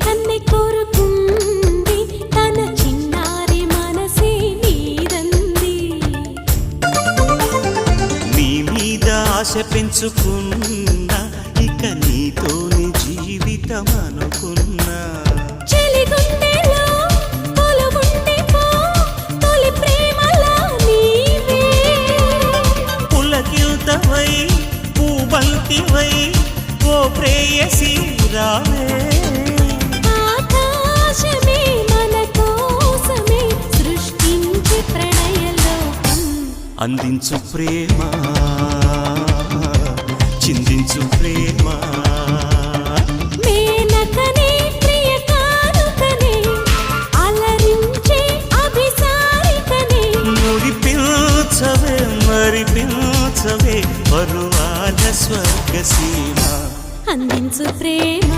కన్నె కోరుకుంది తన చిన్నారి మనసే నీదంది నీ మీద ఆశ పెంచుకున్నా ఇక నీతోని జీవితం అనుకున్నా చెలిగుండెలో కొలువుండిపో తొలి ప్రేమలా నీవే పులకిల్తవై పూబంతివై ఓ ప్రేయసి రావే ఆకాశమే మన కోసమే సృష్టించి ప్రణయలోకం అందించు ప్రేమ చిందించు ప్రేమ మేనకనే ప్రియ కానుకనే అలరించే అభిసారికనే మురిపించవే మరిపించవే పరువాల స్వర్గసీమ అందించు ప్రేమ